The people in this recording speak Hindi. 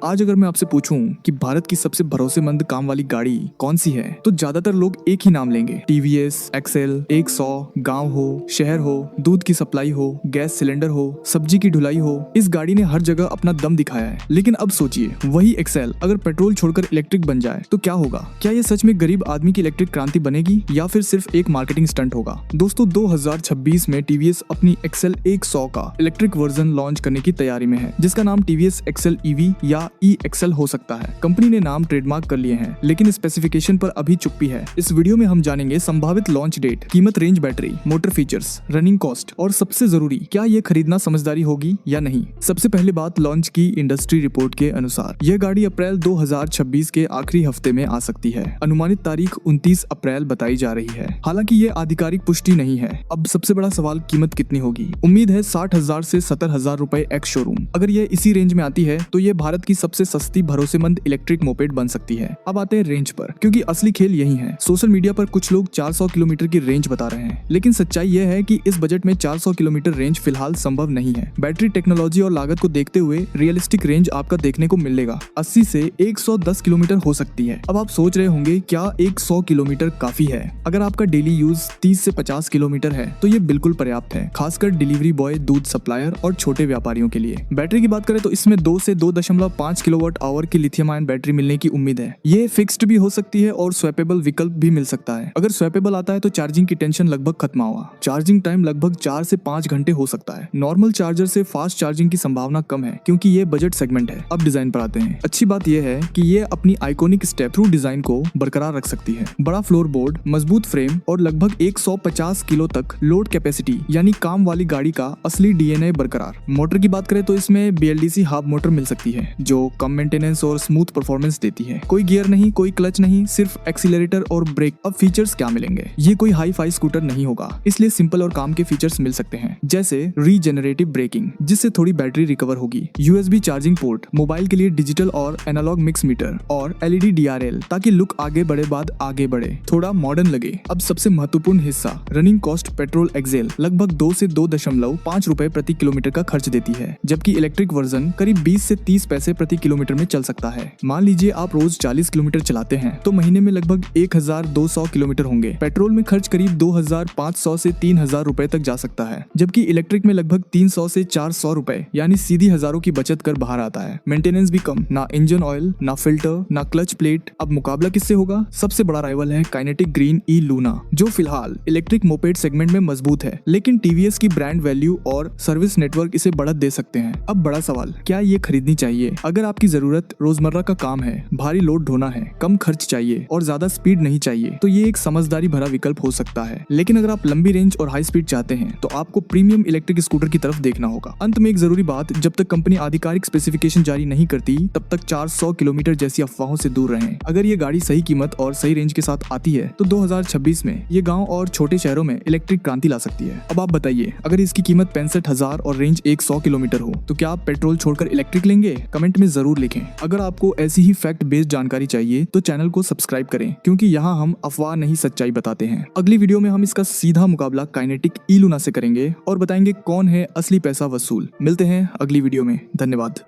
आज अगर मैं आपसे पूछूं कि भारत की सबसे भरोसेमंद काम वाली गाड़ी कौन सी है, तो ज्यादातर लोग एक ही नाम लेंगे। टीवीएस, एक्सेल, 100। गांव हो, शहर हो, दूध की सप्लाई हो, गैस सिलेंडर हो, सब्जी की ढुलाई हो, इस गाड़ी ने हर जगह अपना दम दिखाया है। लेकिन अब सोचिए, वही एक्सेल अगर पेट्रोल छोड़कर इलेक्ट्रिक बन जाए तो क्या होगा? क्या ये सच में गरीब आदमी की इलेक्ट्रिक क्रांति बनेगी या फिर सिर्फ एक मार्केटिंग स्टंट होगा? दोस्तों, 2026 में टीवीएस अपनी एक्सेल 100 का इलेक्ट्रिक वर्जन लॉन्च करने की तैयारी में है, जिसका नाम टीवीएस एक्सेल ईवी या ई एक्सेल हो सकता है। कंपनी ने नाम ट्रेडमार्क कर लिए हैं, लेकिन स्पेसिफिकेशन पर अभी चुप्पी है। इस वीडियो में हम जानेंगे संभावित लॉन्च डेट, कीमत, range, battery, motor features, running cost और सबसे जरूरी, क्या ये खरीदना समझदारी होगी या नहीं। सबसे पहले बात लॉन्च की इंडस्ट्री रिपोर्ट के अनुसार यह गाड़ी अप्रैल 2026 के आखिरी हफ्ते में आ सकती है। अनुमानित तारीख 29 अप्रैल बताई जा रही है। हालांकि ये आधिकारिक पुष्टि नहीं है। अब सबसे बड़ा सवाल, कीमत कितनी होगी? उम्मीद है 60,000 से 70,000 रुपए एक्स शोरूम। अगर ये इसी रेंज में आती है तो ये भारत की सबसे सस्ती भरोसेमंद इलेक्ट्रिक मोपेड बन सकती है। अब आते हैं रेंज पर, क्योंकि असली खेल यही है। सोशल मीडिया पर कुछ लोग 400 किलोमीटर की रेंज बता रहे हैं, लेकिन सच्चाई यह है कि इस बजट में 400 किलोमीटर रेंज फिलहाल संभव नहीं है। बैटरी टेक्नोलॉजी और लागत को देखते हुए रियलिस्टिक रेंज आपका देखने को मिलेगा 80 से 110 किलोमीटर हो सकती है। अब आप सोच रहे होंगे, क्या 100 किलोमीटर काफी है? अगर आपका डेली यूज 30 से 50 किलोमीटर है तो ये बिल्कुल पर्याप्त है, खासकर डिलीवरी बॉय, दूध सप्लायर और छोटे व्यापारियों के लिए। बैटरी की बात करें तो इसमें 2 से 2.5 किलोवाट आवर की लिथियम आयन बैटरी मिलने की उम्मीद है। ये फिक्स्ड भी हो सकती है और स्वैपेबल विकल्प भी मिल सकता है। अगर स्वैपेबल आता है तो चार्जिंग की टेंशन लगभग खत्म हुआ। चार्जिंग टाइम लगभग 4 से 5 घंटे हो सकता है। नॉर्मल चार्जर से फास्ट चार्जिंग की संभावना कम है, क्योंकि ये बजट सेगमेंट है। अब डिजाइन पर आते हैं। अच्छी बात यह है कि ये अपनी आइकॉनिक स्टेप थ्रू डिजाइन को बरकरार रख सकती है। बड़ा फ्लोर बोर्ड, मजबूत फ्रेम और लगभग 150 किलो तक लोड कैपेसिटी, यानी काम वाली गाड़ी का असली डीएनए बरकरार। मोटर की बात करें तो इसमें BLDC हाफ मोटर मिल सकती है, जो कम मेंटेनेंस और स्मूथ परफॉर्मेंस देती है। कोई गियर नहीं, कोई क्लच नहीं, सिर्फ एक्सीलरेटर और ब्रेक। अब फीचर्स क्या मिलेंगे? ये कोई हाई फाई स्कूटर नहीं होगा, इसलिए सिंपल और काम के फीचर्स मिल सकते हैं, जैसे रीजेनरेटिव ब्रेकिंग, जिससे थोड़ी बैटरी रिकवर होगी, USB चार्जिंग पोर्ट, मोबाइल के लिए डिजिटल और एनालॉग मिक्स मीटर और LED DRL, ताकि लुक आगे बढ़े बाद आगे बढ़े, थोड़ा मॉडर्न लगे। अब सबसे महत्वपूर्ण हिस्सा, रनिंग कॉस्ट। पेट्रोल एक्सेल लगभग 2 से 2.5 रुपए प्रति किलोमीटर का खर्च देती है, जबकि इलेक्ट्रिक वर्जन करीब 20 से 30 पैसे प्रति किलोमीटर में चल सकता है। मान लीजिए आप रोज 40 किलोमीटर चलाते हैं तो महीने में लगभग 1200 किलोमीटर होंगे। पेट्रोल में खर्च करीब 2500 से 3000 रुपए तक जा सकता है, जबकि इलेक्ट्रिक में लगभग 300 से 400 रुपए, यानी सीधी हजारों की बचत कर बाहर आता है। मेंटेनेंस भी कम, ना इंजन ऑयल, ना फिल्टर, ना क्लच प्लेट। अब मुकाबला किससे होगा? सबसे बड़ा राइवल है काइनेटिक ग्रीन ई लूना, जो फिलहाल इलेक्ट्रिक मोपेड सेगमेंट में मजबूत है, लेकिन टीवीएस की ब्रांड वैल्यू और सर्विस नेटवर्क इसे बढ़त दे सकते हैं। अब बड़ा सवाल, क्या ये खरीदनी चाहिए? अगर आपकी जरूरत रोजमर्रा का काम है, भारी लोड ढोना है, कम खर्च चाहिए और ज्यादा स्पीड नहीं चाहिए, तो ये एक समझदारी भरा विकल्प हो सकता है। लेकिन अगर आप लंबी रेंज और हाई स्पीड चाहते हैं तो आपको प्रीमियम इलेक्ट्रिक स्कूटर की तरफ देखना होगा। अंत में एक जरूरी बात, जब तक कंपनी आधिकारिक स्पेसिफिकेशन जारी नहीं करती तब तक 400 किलोमीटर जैसी अफवाहों से दूर रहें। अगर ये गाड़ी सही कीमत और सही रेंज के साथ आती है तो 2026 में ये गाँव और छोटे शहरों में इलेक्ट्रिक क्रांति ला सकती है। अब आप बताइए, अगर इसकी कीमत 65,000 और रेंज 100 किलोमीटर हो तो क्या आप पेट्रोल छोड़कर इलेक्ट्रिक लेंगे? कमेंट में जरूर लिखें। अगर आपको ऐसी ही फैक्ट बेस्ड जानकारी चाहिए तो चैनल को सब्सक्राइब करें, क्योंकि यहाँ हम अफवाह नहीं सच्चाई बताते हैं। अगली वीडियो में हम इसका सीधा मुकाबला काइनेटिक ई लूना से करेंगे और बताएंगे कौन है असली पैसा वसूल। मिलते हैं अगली वीडियो में। धन्यवाद।